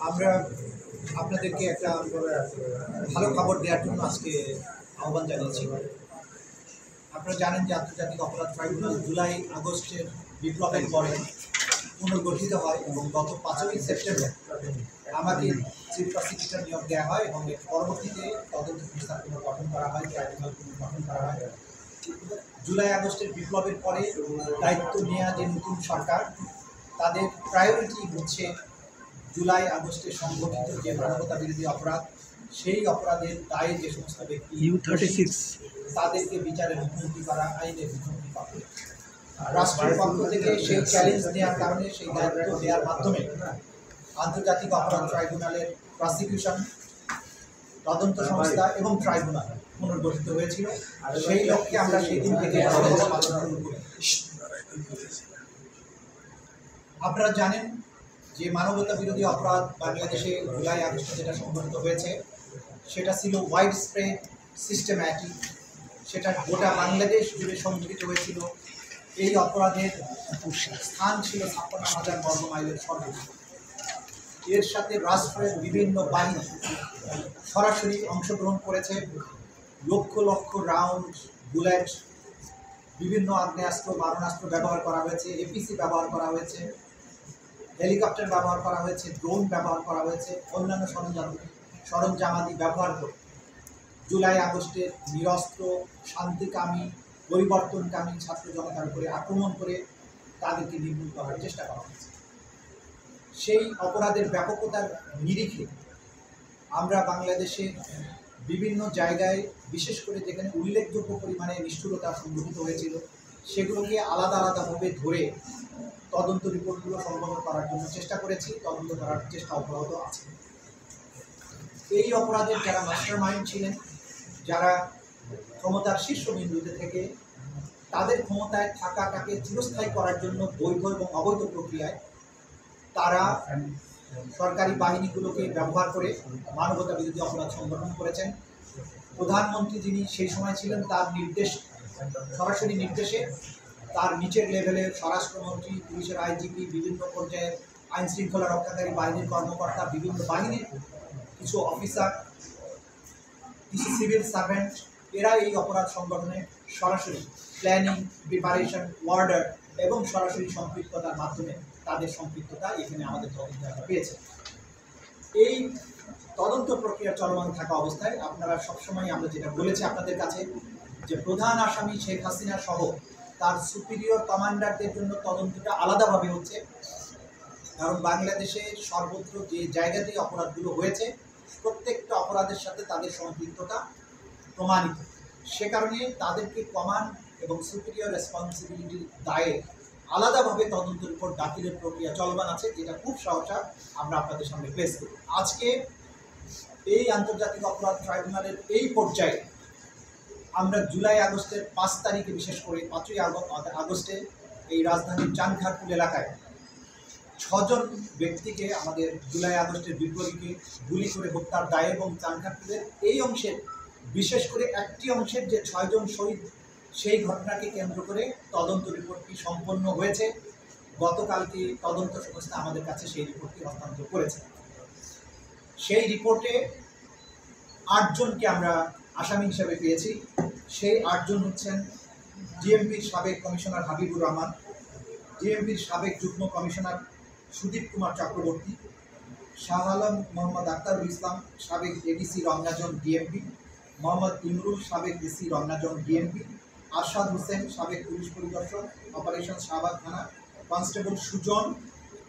আমরা আপনাদেরকে একটা ভালো খবর দেওয়ার জন্য আজকে আহ্বান জানিয়েছি। আপনারা জানেন যে আন্তর্জাতিক অপরাধ ট্রাইব্যুনাল জুলাই আগস্টের বিপ্লবের পরে পুনর্গঠিত হয় এবং গত 5ই সেপ্টেম্বর আমাকে চিফ প্রসিকিউটর নিয়োগ দেওয়া হয় এবং এর পরবর্তীতে তদন্ত সংস্থা পুনর্গঠন করা হয়, ট্রাইব্যুনাল পুনর্গঠন করা হয়। জুলাই আগস্টের বিপ্লবের পরে দায়িত্ব নেওয়া যে নতুন সরকার, তাদের প্রায়োরিটি হচ্ছে জুলাই আগস্টে সংঘটিত যে মানবতা বিরোধী অপরাধ, সেই অপরাধের দায়ে যে সমস্ত ব্যক্তি তাদেরকে বিচারের মুখোমুখি করা, আইনের মুখোমুখি করা। রাষ্ট্রের পক্ষ থেকে সেই চ্যালেঞ্জ নেওয়ার কারণে, সেই দায়িত্ব দেওয়ার মাধ্যমে আন্তর্জাতিক অপরাধ ট্রাইব্যুনালের প্রসিকিউশন, তদন্ত সংস্থা এবং ট্রাইব্যুনাল পুনর্গঠিত হয়েছিল। আর সেই লক্ষ্যে আমরা সেই দিন থেকে শুরু করি। আপনারা জানেন যে মানবতা বিরোধী অপরাধ বাংলাদেশে জুলাই আগস্টে যেটা সংঘটিত হয়েছে, সেটা ছিল ওয়াইড স্প্রেড, সিস্টেম্যাটিক, সেটা গোটা বাংলাদেশ জুড়ে সংঘটিত হয়েছিল। এই অপরাধের স্থান ছিল 56,000 বর্গ মাইলের সর্বোচ্চ। এর সাথে রাষ্ট্রের বিভিন্ন বাহিনী সরাসরি অংশগ্রহণ করেছে। লক্ষ লক্ষ রাউন্ড, বুলেট, বিভিন্ন আগ্নেয়াস্ত্র, মারণাস্ত্র ব্যবহার করা হয়েছে, এপিসি ব্যবহার করা হয়েছে, হেলিকপ্টার ব্যবহার করা হয়েছে, ড্রোন ব্যবহার করা হয়েছে, অন্যান্য সরঞ্জামাদি ব্যবহার করে জুলাই আগস্টের নিরস্ত্র, শান্তিকামী, পরিবর্তনকামী ছাত্র জনতার উপরে আক্রমণ করে তাদেরকে নির্মূল করার চেষ্টা করা হয়েছে। সেই অপরাধের ব্যাপকতার নিরিখে আমরা বাংলাদেশের বিভিন্ন জায়গায়, বিশেষ করে যেখানে উল্লেখযোগ্য পরিমাণে নিষ্ঠুরতা সংঘটিত হয়েছিল, সেগুলোকে আলাদা আলাদাভাবে ধরে তদন্ত রিপোর্টগুলো সংগ্রহ করার জন্য চেষ্টা করেছি, তদন্ত করার চেষ্টা অব্যাহত আছে। এই অপরাধের যারা মাস্টার মাইন্ড ছিলেন, যারা ক্ষমতার শীর্ষবিন্দুতে থেকে তাদের ক্ষমতায় থাকাটাকে চিরস্থায়ী করার জন্য বৈধ এবং অবৈধ প্রক্রিয়ায় তারা সরকারি বাহিনীগুলোকে ব্যবহার করে মানবতা বিরোধী অপরাধ সংগঠন করেছেন। প্রধানমন্ত্রী যিনি সেই সময় ছিলেন, তার সরাসরি নির্দেশে তার নিচের লেভেলের স্বরাষ্ট্রমন্ত্রী, পুলিশের আইজিপি, বিভিন্ন পর্যায়ের আইন শৃঙ্খলা রক্ষাকারী বাহিনীর কর্মকর্তা, বিভিন্ন বাহিনীর কিছু অফিসার, কিছু সিভিল সার্ভেন্ট, এরা এই অপরাধ সংগঠনে সরাসরি প্ল্যানিং, প্রিপারেশন, অর্ডার এবং সরাসরি সম্পৃক্ততার মাধ্যমে তাদের সম্পৃক্ততা এখানে আমাদের তদন্তে পেয়েছে। এই তদন্ত প্রক্রিয়া চলমান থাকা অবস্থায় আপনারা সবসময়, আমরা যেটা বলেছি আপনাদের কাছে, যে প্রধান আসামি শেখ হাসিনা সহ তার সুপিরিয়র কমান্ডারদের জন্য তদন্তটা আলাদাভাবে হচ্ছে। কারণ বাংলাদেশে সর্বত্র যে জায়গাতেই অপরাধগুলো হয়েছে, প্রত্যেকটা অপরাধের সাথে তাদের সম্পৃক্ততা প্রমাণিত। সে কারণে তাদেরকে কমান্ড এবং সুপিরিয়র রেসপন্সিবিলিটির দায়ে আলাদাভাবে তদন্ত রিপোর্ট দাখিলের প্রক্রিয়া চলমান আছে, যেটা খুব সহসা আমরা আপনাদের সামনে পেশ করি। আজকে এই আন্তর্জাতিক অপরাধ ট্রাইব্যুনালের এই পর্যায়ে আমরা জুলাই আগস্টের 5 তারিখে, বিশেষ করে 5ই আগস্টে এই রাজধানীর চানখারপুল এলাকায় 6 জন ব্যক্তিকে আমাদের জুলাই আগস্টের বিপ্লবীকে গুলি করে হত্যার দায়ে এবং চানখারপুলের এই অংশের, বিশেষ করে একটি অংশের যে 6 জন শহীদ, সেই ঘটনাকে কেন্দ্র করে তদন্ত রিপোর্টটি সম্পন্ন হয়েছে। গতকালকে তদন্ত সংস্থা আমাদের কাছে সেই রিপোর্টটি হস্তান্তর করেছে। সেই রিপোর্টে 8 জনকে আমরা আসামি হিসেবে পেয়েছি। সেই 8 জন হচ্ছেন ডিএমপির সাবেক কমিশনার হাবিবুর রহমান, ডিএমপির সাবেক যুগ্ম কমিশনার সুদীপ কুমার চক্রবর্তী, শাহ আলম মোহাম্মদ আক্তারুল ইসলাম, সাবেক এডিসি রমনাজন ডিএমপি, মোহাম্মদ ইমরুল, সাবেক এসি রমনাজন ডিএমপি, আরশাদ হোসেন, সাবেক পুলিশ পরিদর্শক, অপারেশন শাহবাগ থানা, কনস্টেবল সুজন,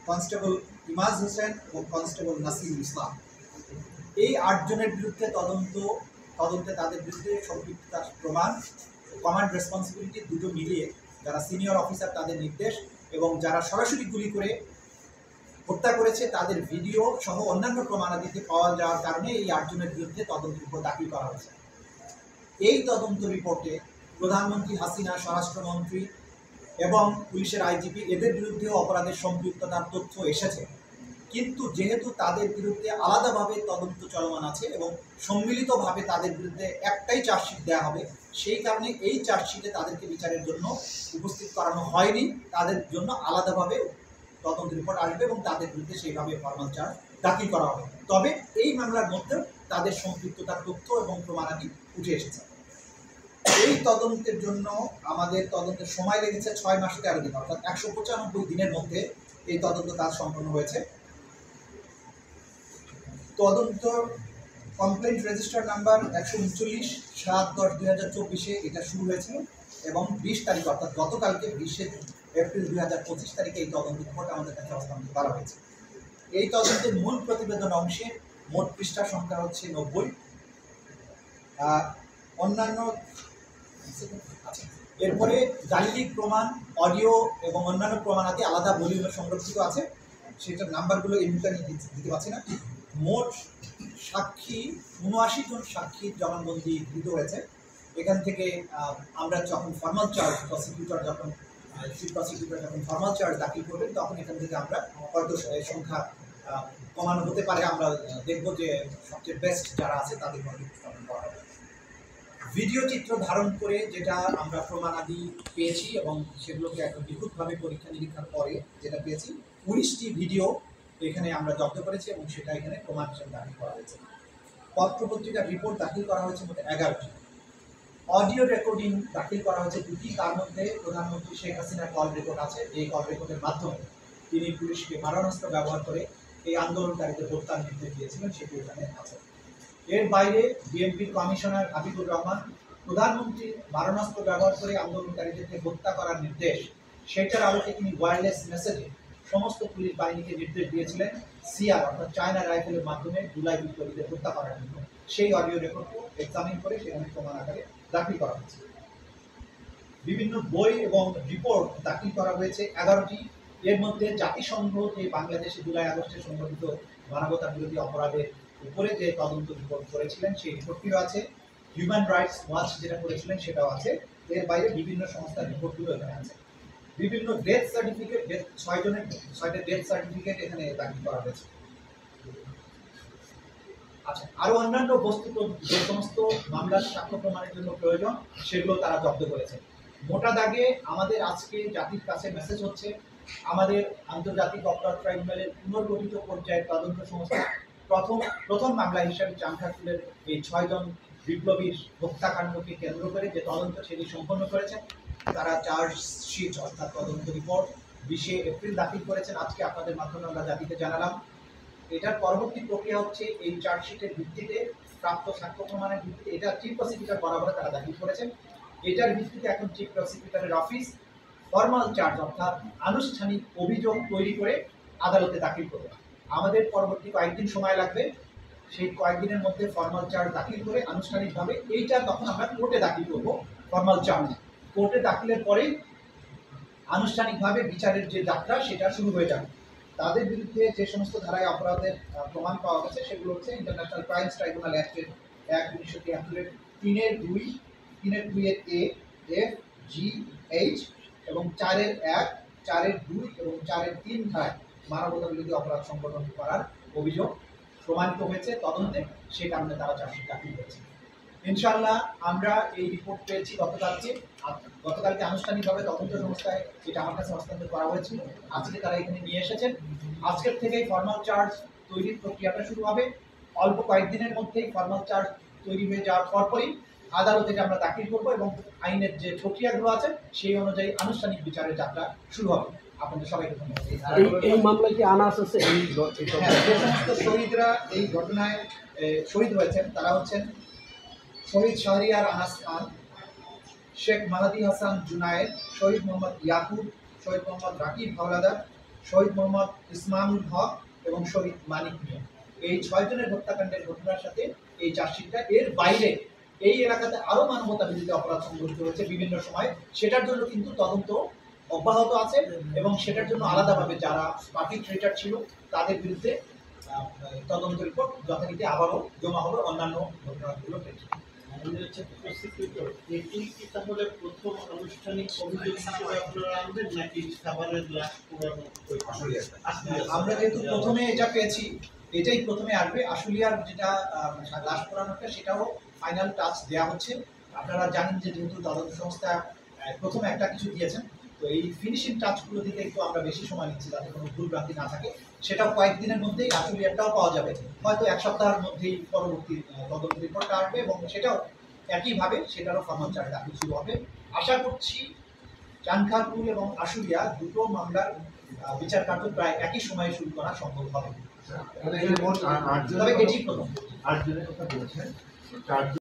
কনস্টেবল ইমাজ হোসেন ও কনস্টেবল নাসিরুল ইসলাম। এই 8 জনের বিরুদ্ধে তদন্তে তাদের বিরুদ্ধে সম্পৃক্ততার প্রমাণ, কমান্ড রেসপন্সিবিলিটি দুটো মিলিয়ে, যারা সিনিয়র অফিসার তাদের নির্দেশ এবং যারা সরাসরি গুলি করে হত্যা করেছে তাদের ভিডিও সহ অন্যান্য প্রমাণাদিতে পাওয়া যাওয়ার কারণে এই 8 জনের বিরুদ্ধে তদন্ত রিপোর্ট দাখিল করা হয়েছে। এই তদন্ত রিপোর্টে প্রধানমন্ত্রী হাসিনা, স্বরাষ্ট্রমন্ত্রী এবং পুলিশের আইজিপি, এদের বিরুদ্ধেও অপরাধের সম্পৃক্ততার তথ্য এসেছে। কিন্তু যেহেতু তাদের বিরুদ্ধে আলাদাভাবে তদন্ত চলমান আছে এবং সম্মিলিতভাবে তাদের বিরুদ্ধে একটাই চার্জশিট দেওয়া হবে, সেই কারণে এই চার্জশিটে তাদেরকে বিচারের জন্য উপস্থিত করানো হয়নি। তাদের জন্য আলাদাভাবে তদন্ত রিপোর্ট আসবে এবং তাদের বিরুদ্ধে সেইভাবে ফর্মাল চার্জ দাখিল করা হবে। তবে এই মামলার মধ্যেও তাদের সম্পৃক্ততার তথ্য এবং প্রমাণাদি উঠে এসেছে। এই তদন্তের জন্য আমাদের তদন্তের সময় লেগেছে 6 মাস 13 দিন, অর্থাৎ 195 দিনের মধ্যে এই তদন্ত কাজ সম্পন্ন হয়েছে। তদন্ত কমপ্লেন্ট রেজিস্টার নাম্বার 139 7/10/2024 এটা শুরু হয়েছিল এবং 20 তারিখ অর্থাৎ গতকালকে 20 এপ্রিল 2025 তারিখে এই তদন্ত রিপোর্ট আমাদের কাছে হস্তান্তর করা হয়েছে। এই তদন্তের মূল প্রতিবেদন অংশে মোট পৃষ্ঠা সংখ্যা হচ্ছে 90। অন্যান্য এরপরে গাণিতিক প্রমাণ, অডিও এবং অন্যান্য প্রমাণাদি আলাদা ভলিউমে সংরক্ষিত আছে, সেটার নাম্বারগুলো এই মুহূর্তে আমি দিতে পারছি না। মোট সাক্ষী 79 জন সাক্ষী জবানবন্দি গৃহীত হয়েছে। এখান থেকে আমরা যখন ফর্মাল চার্জ প্রসিকিউটর যখন ফর্মাল চার্জ দাখিল করবেন তখন এখান থেকে আমরা হয়তো সংখ্যা কমানো হতে পারে। আমরা দেখব যে সবচেয়ে বেস্ট যারা আছে তাদের মধ্যে উপস্থাপন করা হবে। ভিডিও চিত্র ধারণ করে যেটা আমরা প্রমাণাদি পেয়েছি এবং সেগুলোকে একদম নিখুঁতভাবে পরীক্ষা নিরীক্ষার পরে যেটা পেয়েছি 19টি ভিডিও এখানে আমরা জব্দ করেছি এবং সেটা এখানে প্রমাণ হিসেবে দাখিল করা হয়েছে। পত্রপত্রিকার রিপোর্ট দাখিল করা হয়েছে মোট 11টি। অডিও রেকর্ডিং দাখিল করা হয়েছে 2টি, তার মধ্যে প্রধানমন্ত্রী শেখ হাসিনার কল রেকর্ড আছে। এই কল রেকর্ডের মাধ্যমে তিনি পুলিশকে মারণাস্ত্র ব্যবহার করে এই আন্দোলনকারীদের হত্যার নির্দেশ দিয়েছিলেন, সেটি এখানে আছে। এর বাইরে বিএনপির কমিশনার হাবিবুর রহমান প্রধানমন্ত্রীর মারণাস্ত্র ব্যবহার করে আন্দোলনকারীদেরকে হত্যা করার নির্দেশ, সেটার আলোকে তিনি ওয়্যারলেস মেসেজে সমস্ত পুলিশ বাহিনীকে নির্দেশ দিয়েছিলেন সিআর অর্থাৎ চায়না রাইফেলের মাধ্যমে জুলাই বিপ্লবীদের হত্যা করার জন্য। সেই অডিও রেকর্ডকে এক্সামিন করে সেখানে প্রমাণ আকারে দাখিল করা হয়েছে। বিভিন্ন বই এবং রিপোর্ট দাখিল করা হয়েছে 11টি। এর মধ্যে জাতিসংঘ যে বাংলাদেশে জুলাই আগস্টে সংঘটিত মানবতা বিরোধী অপরাধের উপরে যে তদন্ত রিপোর্ট করেছিলেন সেই রিপোর্টটিও আছে। হিউম্যান রাইটস ওয়াচ যেটা করেছিলেন সেটাও আছে। এর বাইরে বিভিন্ন সংস্থার রিপোর্টগুলো এখানে আছে। বিভিন্ন ডেথ সার্টিফিকেট 6টা ডেথ সার্টিফিকেট এখানে দাখিল করা হয়েছে। আচ্ছা, আরো অন্যান্য বস্তু যে সমস্ত মামলার সাক্ষ্য প্রমাণের জন্য প্রয়োজন সেগুলো তারা জব্দ করেছে। মোটা দাগে আমাদের আজকে জাতির কাছে মেসেজ হচ্ছে, আমাদের আন্তর্জাতিক অপরাধ ট্রাইব্যুনালের পুনর্গঠিত পর্যায়ের তদন্ত সংস্থা প্রথম মামলা হিসাবে চাংখারপুলের এই 6 জন বিপ্লবীর হত্যাকাণ্ডকে কেন্দ্র করে যে তদন্ত সেটি সম্পন্ন করেছেন। তারা চার্জশিট অর্থাৎ তদন্ত রিপোর্ট 20 এপ্রিল দাখিল করেছেন। আজকে আপনাদের মাধ্যমে আমরা জাতিকে জানালাম। এটার পরবর্তী প্রক্রিয়া হচ্ছে এই চার্জশিটের ভিত্তিতে প্রাপ্ত সাক্ষ্য প্রমাণের ভিত্তিতে এটা চিফ প্রসিকিউটর বরাবর তারা দাখিল করেছেন। এটার ভিত্তিতে এখন চিফ প্রসিকিউটরের অফিস ফর্মাল চার্জ অর্থাৎ আনুষ্ঠানিক অভিযোগ তৈরি করে আদালতে দাখিল করবে। আমাদের পরবর্তী কয়েকদিন সময় লাগবে। সেই কয়েকদিনের মধ্যে ফর্মাল চার্জ দাখিল করে আনুষ্ঠানিকভাবে এইটা তখন আমরা কোর্টে দাখিল করব। ফর্মাল চার্জ কোর্টে দাখিলের পরেই আনুষ্ঠানিকভাবে বিচারের যে যাত্রা সেটা শুরু হয়ে যাবে। তাদের বিরুদ্ধে যে সমস্ত ধারায় অপরাধের প্রমাণ পাওয়া গেছে সেগুলো হচ্ছে ইন্টারন্যাশনাল ক্রাইমস ট্রাইব্যুনাল অ্যাক্টের 1/1973 3-2 3-2 এ এফ জি এইচ এবং 4-1 4-2 এবং 4-3 ধারায় মানবতা বিরোধী অপরাধ সংগঠন করার অভিযোগ প্রমাণিত হয়েছে তদন্তে। সেই কারণে তারা চার্জশিট দাখিল করেছে। ইনশাআল্লাহ আমরা এই রিপোর্ট পেয়েছি গতকালকে আনুষ্ঠানিকভাবে তদন্ত সংস্থায় যেটা আমার কাছে হস্তান্তর করা হয়েছিল। আজকে তারা এখানে নিয়ে এসেছেন। আজকের থেকেই ফর্মাল চার্জ তৈরির প্রক্রিয়াটা শুরু হবে। অল্প কয়েকদিনের মধ্যেই ফর্মাল চার্জ তৈরি হয়ে যাওয়ার পরপরই আদালতে আমরা দাখিল করবো এবং আইনের যে প্রক্রিয়াগুলো আছে সেই অনুযায়ী আনুষ্ঠানিক বিচারের যাত্রা শুরু হবে। আপনাদের সবাইকে ধন্যবাদ। এই মামলায় কি আনাস আছে? যে সমস্ত শহীদরা এই ঘটনায় শহীদ হয়েছেন তারা হচ্ছেন শহীদ শাহরিয়ার আনাস খান, শেখ মাহাদি হাসান জুনায়েদ, শহীদ মোহাম্মদ ইয়াকুব, শহীদ মোহাম্মদ রাকিব হাওলাদার, শহীদ মোহাম্মদ ইসমামুল হক এবং শহীদ মানিক মিয়া। এই 6 জনের হত্যাকাণ্ডের ঘটনার সাথে এই চার্জশিটটা। এর বাইরে এই এলাকাতে আরও মানবতা বিরোধী অপরাধ সংঘটিত হয়েছে বিভিন্ন সময়, সেটার জন্য কিন্তু তদন্ত অব্যাহত আছে এবং সেটার জন্য আলাদাভাবে যারা পার্টিট্রেটার ছিল তাদের বিরুদ্ধে তদন্ত রিপোর্ট যথারীতি আবারও জমা হবে অন্যান্য ঘটনাগুলো পেয়েছে। এটি কি তাহলে প্রথম আনুষ্ঠানিক অভিযোগ হিসেবে আপনারা আনবেন নাকি খাবারের লাশ পোড়ানো? আমরা যেহেতু প্রথমে এটা পেয়েছি এটাই প্রথমে আসবে। আশুলিয়ার যেটা লাশ পোড়ানোটা সেটাও ফাইনাল টাচ দেওয়া হচ্ছে। আপনারা জানেন যে যেহেতু তদন্ত সংস্থা প্রথমে একটা কিছু দিয়েছেন, তো তো এই ফিনিশিং টাচগুলো দিতে একটু আমরা বেশি সময় নিচ্ছি যাতে কোনো ভুল ভ্রান্তি না থাকে। সেটাও কয়েকদিনের মধ্যেই আশুলিয়াটাও পাওয়া যাবে, হয়তো এক সপ্তাহের মধ্যেই পরবর্তী তদন্ত রিপোর্টটা আসবে এবং সেটাও একইভাবে সেটারও ফর্মাল চার্জ দাখিল শুরু হবে। আশা করছি চানখারপুল এবং আশুলিয়া দুটো মামলার বিচার কার্য প্রায় একই সময়ে শুরু করা সম্ভব হবে। তবে এটি প্রথম। 8 জনের কথা বলেছেন।